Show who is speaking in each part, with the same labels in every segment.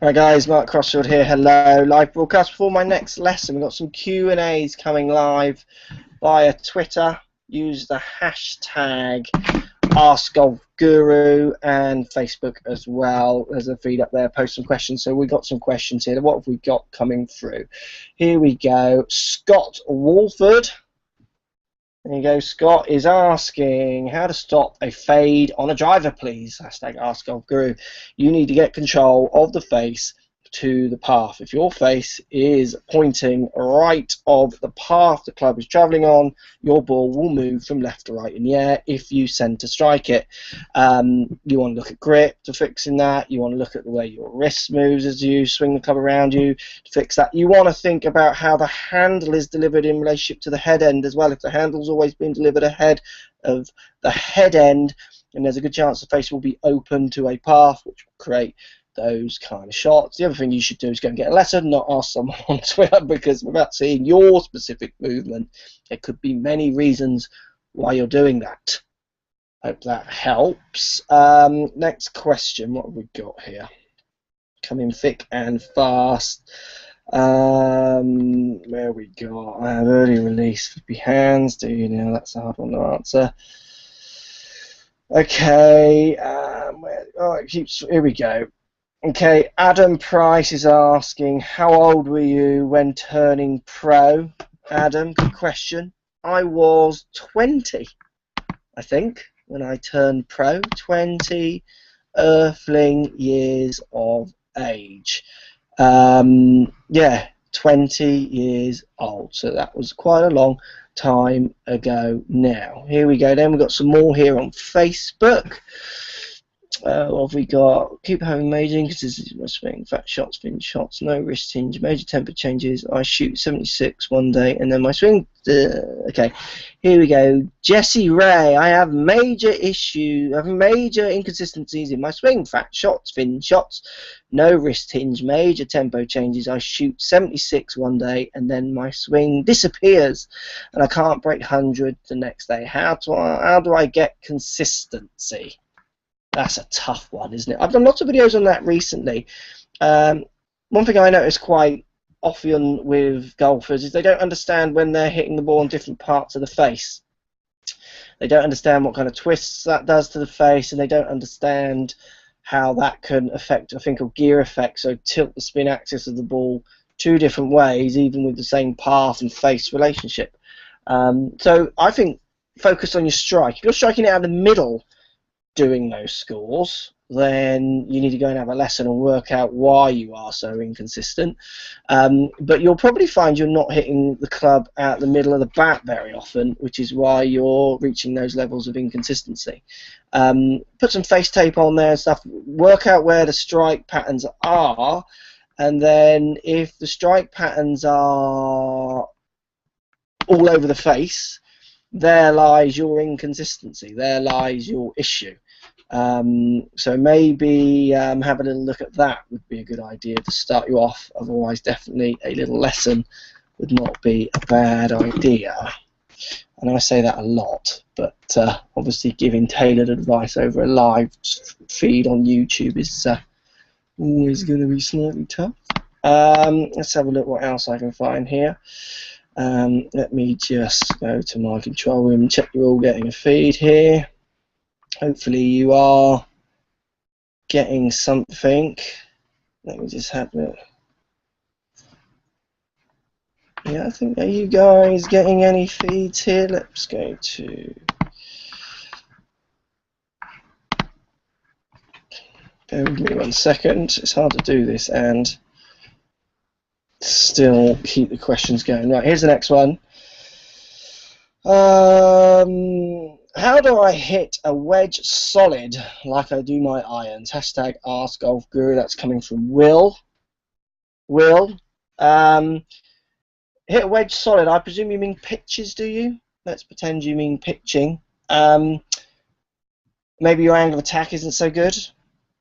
Speaker 1: Right guys, Mark Crossfield here, hello. Live broadcast before my next lesson. We've got some Q&As coming live via Twitter. Use the hashtag AskGolfGuru and Facebook as well. There's a feed up there, post some questions. So we've got some questions here. What have we got coming through? Here we go. Scott Walford. There you go. Scott is asking how to stop a fade on a driver, please. Hashtag AskGolfGuru. You need to get control of the face to the path. If your face is pointing right of the path the club is travelling on, your ball will move from left to right in the air if you centre strike it. You want to look at grip to fixing that. You want to look at the way your wrist moves as you swing the club around you to fix that. You want to think about how the handle is delivered in relationship to the head end as well. If the handle's always been delivered ahead of the head end, and there's a good chance the face will be open to a path, which will create those kind of shots. The other thing you should do is go and get a lesson, not ask someone on Twitter, because without seeing your specific movement, there could be many reasons why you're doing that. Hope that helps. Next question, what have we got here? Coming thick and fast. Where we got? I have early release for hands. Do you know? That's a hard one to answer. Okay. Here we go. Okay, Adam Price is asking, how old were you when turning pro? Adam, good question. I was 20, I think, when I turned pro. 20 earthling years of age. Yeah, 20 years old. So that was quite a long time ago now. Here we go then. We've got some more here on Facebook. What have we got? Keep having major inconsistencies in my swing. Fat shots, thin shots, no wrist hinge, major tempo changes. I shoot 76 one day, and then my swing. Okay, here we go. Jesse Ray. I have major inconsistencies in my swing. Fat shots, thin shots, no wrist hinge, major tempo changes. I shoot 76 one day, and then my swing disappears, and I can't break 100 the next day. How do I get consistency? That's a tough one, isn't it? I've done lots of videos on that recently. One thing I notice quite often with golfers is they don't understand when they're hitting the ball on different parts of the face. They don't understand what kind of twists that does to the face, and they don't understand how that can affect a thing called gear effect, so tilt the spin axis of the ball two different ways, even with the same path and face relationship. So I think focus on your strike. If you're striking it out of the middle, doing those scores, then you need to go and have a lesson and work out why you are so inconsistent. But you'll probably find you're not hitting the club out the middle of the bat very often, which is why you're reaching those levels of inconsistency. Put some face tape on there and stuff, work out where the strike patterns are, and then if the strike patterns are all over the face, there lies your inconsistency, there lies your issue. So maybe have a little look at that would be a good idea to start you off. Otherwise, definitely a little lesson would not be a bad idea. And I say that a lot, but obviously giving tailored advice over a live feed on YouTube is always going to be slightly tough. Let's have a look what else I can find here. Let me just go to my control room and check you're all getting a feed here. Hopefully you are getting something. Let me just have it. Yeah, I think, are you guys getting any feeds here? Let's go to... Bear with me 1 second. It's hard to do this and still keep the questions going. Right, here's the next one. How do I hit a wedge solid like I do my irons? Hashtag AskGolfGuru. That's coming from Will. Will, hit a wedge solid. I presume you mean pitches, do you? Let's pretend you mean pitching. Maybe your angle of attack isn't so good.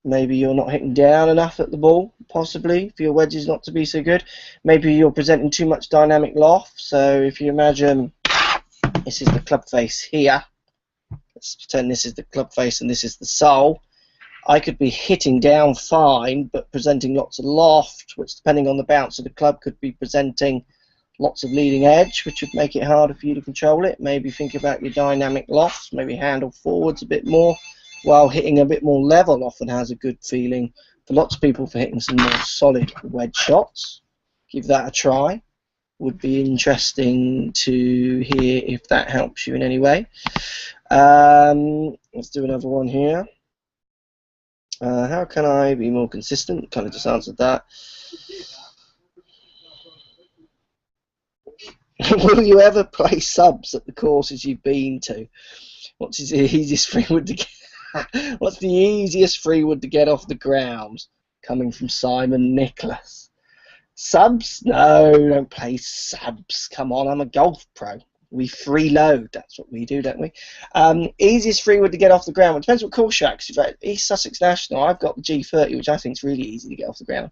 Speaker 1: Maybe you're not hitting down enough at the ball, possibly, for your wedges not to be so good. Maybe you're presenting too much dynamic loft. So if you imagine this is the club face here, let's pretend this is the club face and this is the sole. I could be hitting down fine, but presenting lots of loft, which depending on the bounce of the club could be presenting lots of leading edge, which would make it harder for you to control it. Maybe think about your dynamic lofts, maybe handle forwards a bit more, while hitting a bit more level often has a good feeling for lots of people for hitting some more solid wedge shots. Give that a try. Would be interesting to hear if that helps you in any way. Let's do another one here. How can I be more consistent? Kind of just answered that. Will you ever play subs at the courses you've been to? What's the easiest free wood to get? What's the easiest free wood to get off the ground? Coming from Simon Nicholas. Subs? No, don't play subs. Come on, I'm a golf pro. We freeload. That's what we do, don't we? Easiest free wood to get off the ground. It depends what course you're at. East Sussex National, I've got the G30, which I think is really easy to get off the ground.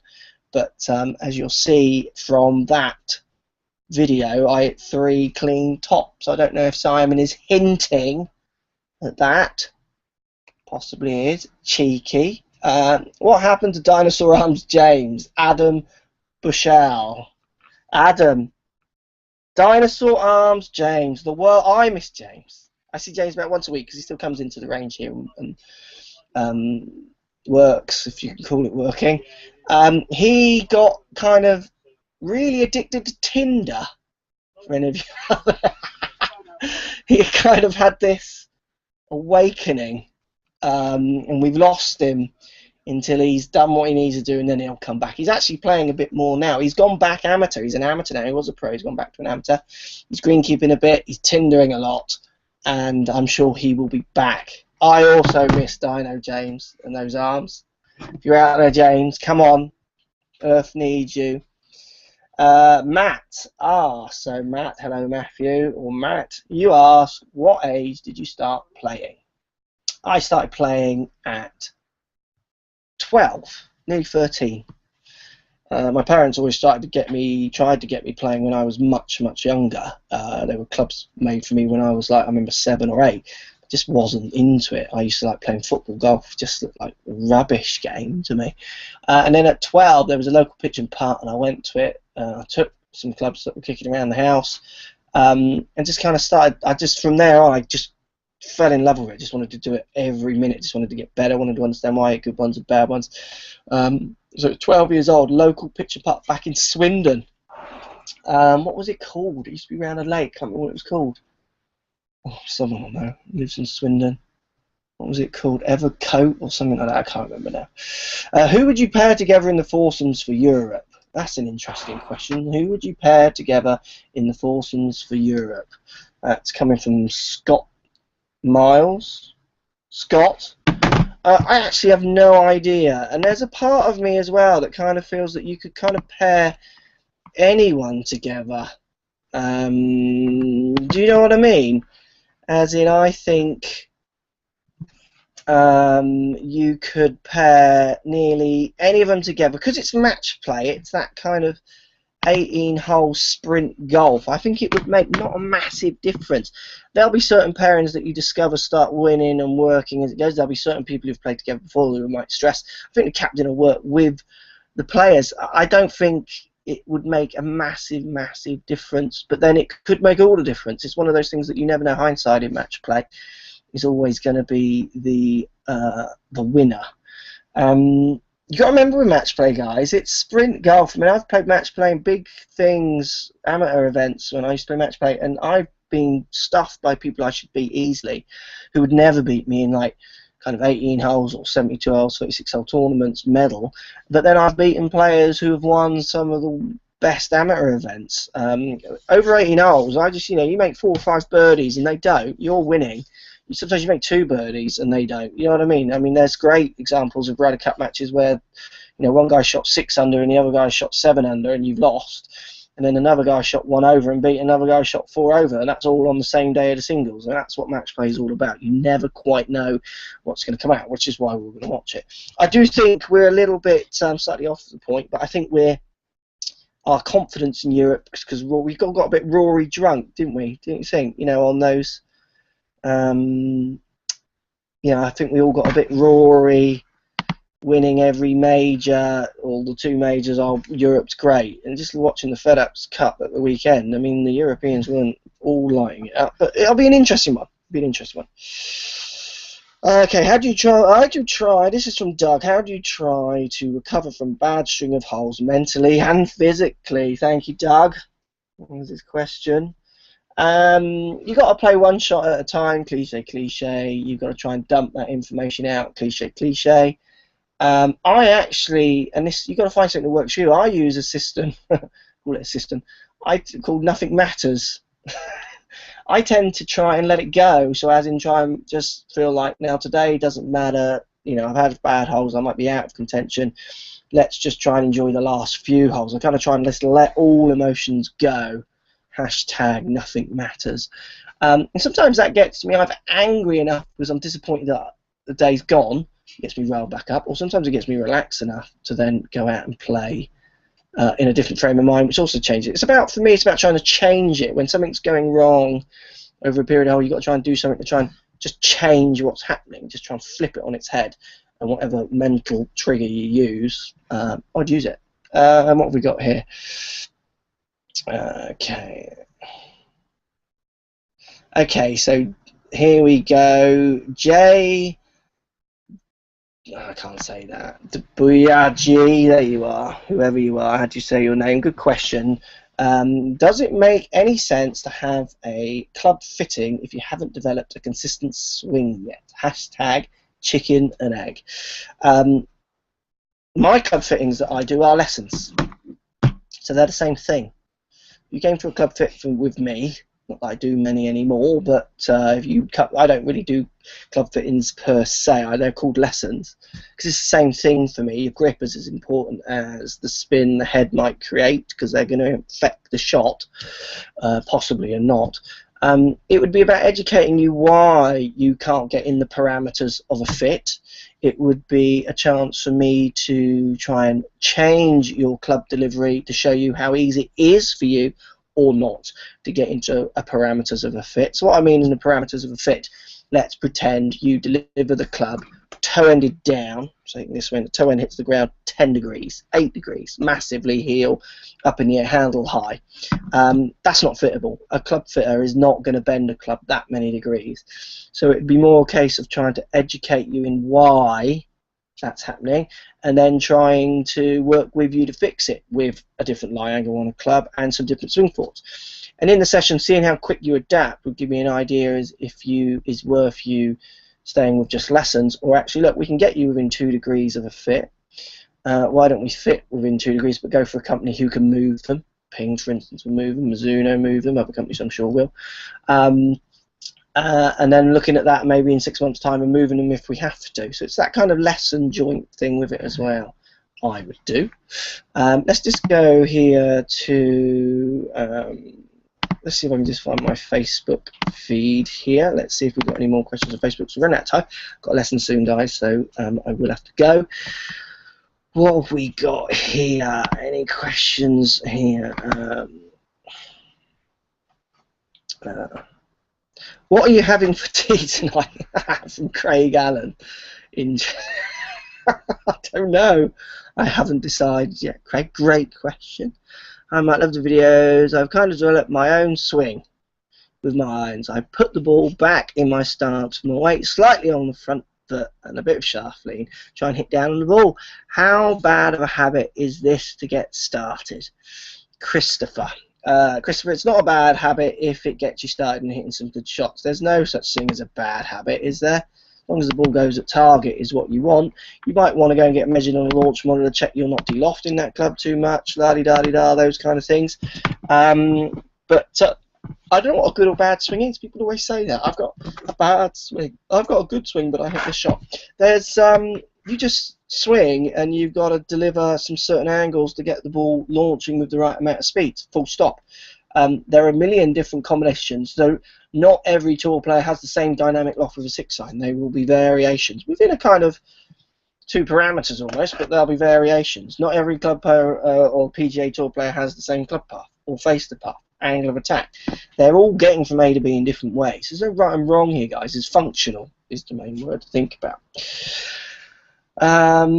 Speaker 1: But as you'll see from that video, I hit 3 clean tops. I don't know if Simon is hinting at that. Possibly is. Cheeky. What happened to Dinosaur Arms James? Adam Bushell. Adam. Dinosaur Arms James. The world. I miss James. I see James about once a week because he still comes into the range here and works, if you can call it working. He got kind of really addicted to Tinder, for any of you. He kind of had this awakening, and we've lost him until he's done what he needs to do, and then he'll come back. He's actually playing a bit more now. He's gone back amateur. He's an amateur now. He was a pro. He's gone back to an amateur. He's greenkeeping a bit. He's Tindering a lot, and I'm sure he will be back. I also miss Dino James and those arms. If you're out there, James, come on. Earth needs you. Matt asks, so Matt, hello Matthew, or Matt, you ask, what age did you start playing? I started playing at 12, nearly 13. My parents always tried to get me playing when I was much, much younger. There were clubs made for me when I was like, I remember 7 or 8. I just wasn't into it. I used to like playing football, golf, just looked like a rubbish game to me. And then at 12, there was a local pitch and putt, and I went to it. I took some clubs that were kicking around the house, and just kind of started. From there on, I just fell in love with it. Just wanted to do it every minute. Just wanted to get better. Wanted to understand why I had good ones and bad ones. So at 12 years old, local pitch and putt back in Swindon. What was it called? It used to be around a lake. Can't remember what it was called. Oh, someone will know. Lives in Swindon. What was it called? Evercoat or something like that. I can't remember now. Who would you pair together in the foursomes for Europe? That's an interesting question. Who would you pair together in the foursomes for Europe? That's coming from Scott Miles. Scott? I actually have no idea. And there's a part of me as well that kind of feels that you could kind of pair anyone together. Do you know what I mean? As in, I think you could pair nearly any of them together because it's match play. It's that kind of 18-hole sprint golf. I think it would make not a massive difference. There'll be certain pairings that you discover start winning and working as it goes. There'll be certain people who've played together before who might stress. I think the captain will work with the players. I don't think it would make a massive, massive difference, but then it could make all the difference. It's one of those things that you never know. Hindsight in match play is always going to be the winner. You got to remember with match play, guys, it's sprint golf. I mean, I've played match play in big things, amateur events when I used to play match play, and I've been stuffed by people I should beat easily, who would never beat me in like kind of 18 holes or 72 holes, 36-hole tournaments, medal. But then I've beaten players who have won some of the best amateur events. Over 18 holes, you make 4 or 5 birdies and they don't, you're winning. Sometimes you make 2 birdies and they don't. You know what I mean? I mean, there's great examples of Ryder Cup matches where, one guy shot 6 under and the other guy shot 7 under and you've lost. And then another guy shot 1 over and beat another guy shot 4 over, and that's all on the same day of the singles. And that's what match play is all about. You never quite know what's going to come out, which is why we're going to watch it. I do think we're a little bit slightly off the point, but I think our confidence in Europe, because we got a bit Rory drunk, didn't we? Didn't you think? On those. I think we all got a bit Rory winning every major, all the 2 majors. Oh, Europe's great. And just watching the FedEx Cup at the weekend, I mean, the Europeans weren't all lighting it up, but it'll be an interesting one. Okay, how do you try, this is from Doug, how do you try to recover from bad string of holes mentally and physically? Thank you, Doug. What was his question? You got to play one shot at a time, cliche. You've got to try and dump that information out, cliche. I actually, and this, you've got to find something that works for you. I use a system, call it a system, called Nothing Matters. I tend to try and let it go, so as in try and just feel like, now today doesn't matter, you know, I've had bad holes, I might be out of contention, let's just try and enjoy the last few holes. I kind of try and just let all emotions go, hashtag nothing matters. And sometimes that gets me either angry enough because I'm disappointed that the day's gone, it gets me riled back up, or sometimes it gets me relaxed enough to then go out and play in a different frame of mind, which also changes it. It's about, for me, it's about trying to change it. When something's going wrong over a period of time, you've got to try and do something to try and just change what's happening, just try and flip it on its head, and whatever mental trigger you use, I'd use it. And what have we got here? Okay, so here we go. Jay, I can't say that. Debuyaji, there you are. Whoever you are, how do you say your name? Good question. Does it make any sense to have a club fitting if you haven't developed a consistent swing yet? Hashtag chicken and egg. My club fittings that I do are lessons. So they're the same thing. You came to a club fit with me, not that I do many anymore, but if you I don't really do club fittings per se. They're called lessons because it's the same thing for me. Your grip is as important as the spin the head might create because they're going to affect the shot, possibly or not. It would be about educating you why you can't get in the parameters of a fit. It would be a chance for me to try and change your club delivery to show you how easy it is for you or not to get into a parameters of a fit. So what I mean in the parameters of a fit, let's pretend you deliver the club toe-ended down, so this when the toe end hits the ground 10 degrees, 8 degrees, massively heel, up in the air, handle high. That's not fittable. A club fitter is not going to bend a club that many degrees. So it would be more a case of trying to educate you in why that's happening, and then trying to work with you to fix it with a different lie angle on a club and some different swing thoughts. And in the session, seeing how quick you adapt would give me an idea as if you is worth you staying with just lessons, or actually, look, we can get you within 2 degrees of a fit. Why don't we fit within 2 degrees, but go for a company who can move them? Ping, for instance, will move them. Mizuno move them. Other companies, I'm sure, will. And then looking at that maybe in 6 months' time and moving them if we have to. So it's that kind of lesson joint thing with it as well, I would do. Let's just go here to, let's see if I can just find my Facebook feed here. Let's see if we've got any more questions on Facebook. So we're running out of time. Got a lesson soon, guys, so I will have to go. What have we got here? Any questions here? What are you having for tea tonight? From Craig Allen. I don't know. I haven't decided yet. Craig, great question. I might love the videos. I've kind of developed my own swing with my irons. I put the ball back in my stance, my weight slightly on the front foot and a bit of shaft lean. Try and hit down on the ball. How bad of a habit is this to get started? Christopher, it's not a bad habit if it gets you started and hitting some good shots. There's no such thing as a bad habit, is there? As long as the ball goes at target is what you want. You might want to go and get measured on a launch monitor, check you're not de-lofting that club too much, la-di-da-di-da, those kind of things. But I don't know what a good or bad swing is. People always say that. I've got a bad swing. I've got a good swing, but I hit the shot. There's you just swing and you've got to deliver some certain angles to get the ball launching with the right amount of speed, full stop. There are a million different combinations, so not every tour player has the same dynamic loft with a 6-iron. There will be variations within a kind of 2 parameters almost, but there'll be variations. Not every club player or PGA Tour player has the same club path or face the path, angle of attack. They're all getting from A to B in different ways. There's no right and wrong here, guys. It's functional is the main word to think about.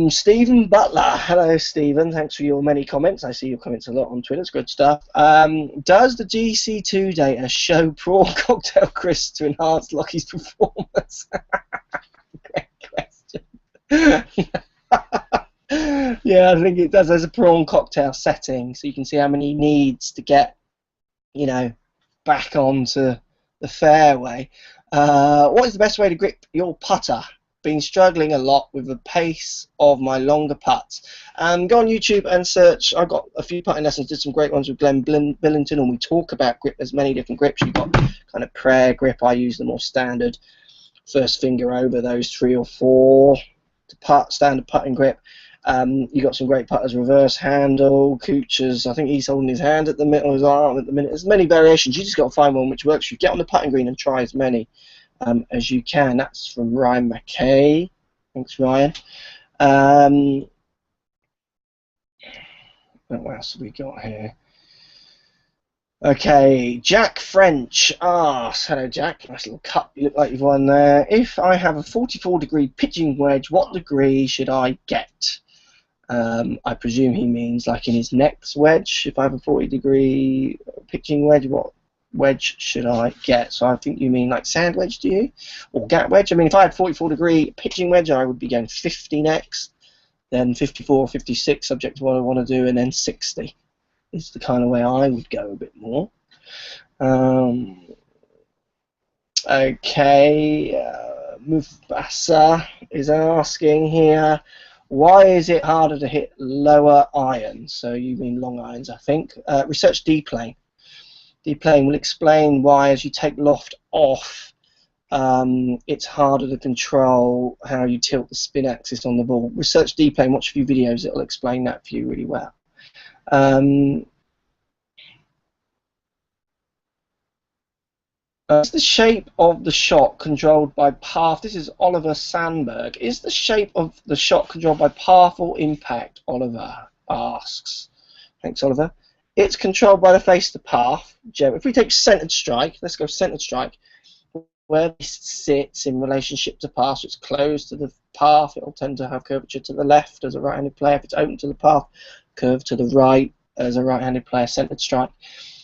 Speaker 1: Stephen Butler. Hello, Stephen. Thanks for your many comments. I see your comments a lot on Twitter. It's good stuff. Does the GC2 data show prawn cocktail crisps to enhance Lockie's performance? Great question. Yeah, I think it does. There's a prawn cocktail setting, so you can see how many he needs to get, you know, back onto the fairway. What is the best way to grip your putter? Been struggling a lot with the pace of my longer putts. Go on YouTube and search. I got a few putting lessons, did some great ones with Glenn Billington, and we talk about grip. There's many different grips. You've got kind of prayer grip. I use the more standard first finger over those 3 or 4 to putt, standard putting grip. You got some great putters, reverse handle, Kuchar's, I think he's holding his hand at the minute, or his arm at the minute. There's many variations. You just got to find one which works. You get on the putting green and try as many as you can. That's from Ryan McKay. Thanks, Ryan. What else have we got here? Okay, Jack French asks, hello Jack, nice little cup, you look like you've won there. If I have a 44-degree pitching wedge, what degree should I get? I presume he means like in his next wedge. If I have a 40-degree pitching wedge, what wedge should I get? So I think you mean like sand wedge, do you? Or gap wedge? I mean, if I had 44-degree pitching wedge, I would be going 50 next, then 54 or 56, subject to what I want to do, and then 60 is the kind of way I would go a bit more. Okay, Mufasa is asking here, why is it harder to hit lower irons? So you mean long irons, I think. Research D-plane. D-plane will explain why as you take loft off, it's harder to control how you tilt the spin axis on the ball. Research D-plane, watch a few videos, it will explain that for you really well. Is the shape of the shot controlled by path? This is Oliver Sandberg. Is the shape of the shot controlled by path or impact? Oliver asks. Thanks, Oliver. It's controlled by the face to path. If we take centered strike, let's go centered strike. Where this sits in relationship to path, so it's closed to the path, it will tend to have curvature to the left as a right-handed player. If it's open to the path, curve to the right as a right-handed player, centered strike.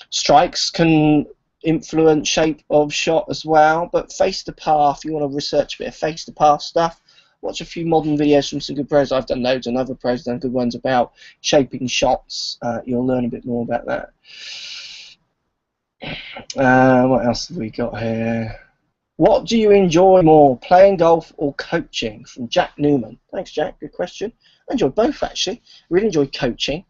Speaker 1: Strikes can influence shape of shot as well, but face to path, you want to research a bit of face to path stuff, watch a few modern videos from some good pros. I've done loads, and other pros have done good ones about shaping shots. You'll learn a bit more about that. What else have we got here? What do you enjoy more, playing golf or coaching? From Jack Newman. Thanks, Jack. Good question. I enjoy both, actually. Really enjoy coaching.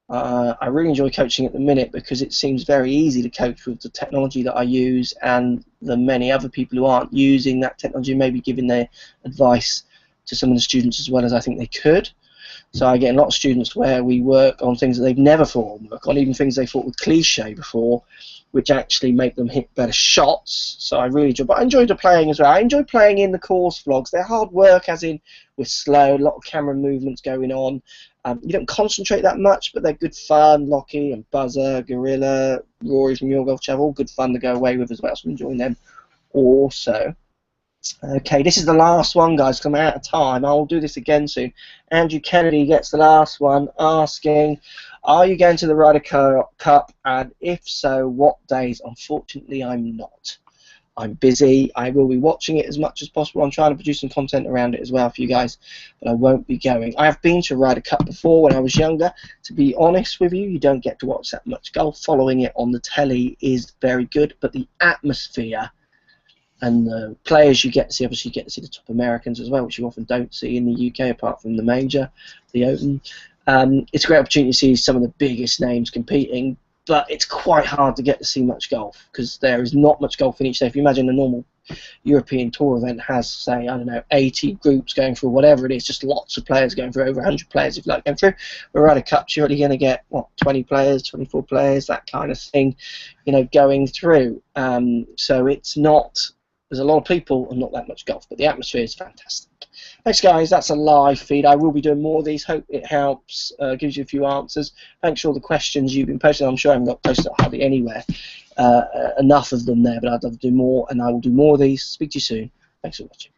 Speaker 1: I really enjoy coaching at the minute because it seems very easy to coach with the technology that I use, and the many other people who aren't using that technology maybe giving their advice to some of the students as well as I think they could. So I get a lot of students where we work on things that they've never thought would work on, even things they thought were cliche before, which actually make them hit better shots. So I really enjoy, but I enjoy the playing as well. I enjoy playing in the course vlogs. They're hard work, as in we're slow, a lot of camera movements going on. You don't concentrate that much, but they're good fun. Lockie and Buzzer, Gorilla, Rory from Your Golf Channel, all good fun to go away with as well, so I'm enjoying them also. Okay, this is the last one, guys, because I'm out of time. I'll do this again soon. Andrew Kennedy gets the last one, asking, are you going to the Ryder Cup, and if so, what days? Unfortunately, I'm not. I'm busy. I will be watching it as much as possible. I'm trying to produce some content around it as well for you guys, but I won't be going. I have been to a Ryder Cup before when I was younger. To be honest with you, you don't get to watch that much golf. Following it on the telly is very good, but the atmosphere and the players you get to see, obviously you get to see the top Americans as well, which you often don't see in the UK apart from the major, the Open. It's a great opportunity to see some of the biggest names competing, but it's quite hard to get to see much golf because there is not much golf in each day. If you imagine a normal European Tour event has, say, I don't know, 80 groups going through, whatever it is, just lots of players going through, over 100 players if you like going through. But Ryder Cups, you're only going to get, what, 20 players, 24 players, that kind of thing, you know, going through. So it's not, there's a lot of people and not that much golf, but the atmosphere is fantastic. Thanks, guys. That's a live feed. I will be doing more of these. Hope it helps, gives you a few answers. Thanks for all the questions you've been posting. I'm sure I haven't got posted hardly anywhere. Enough of them there, but I'd love to do more, and I will do more of these. Speak to you soon. Thanks for watching.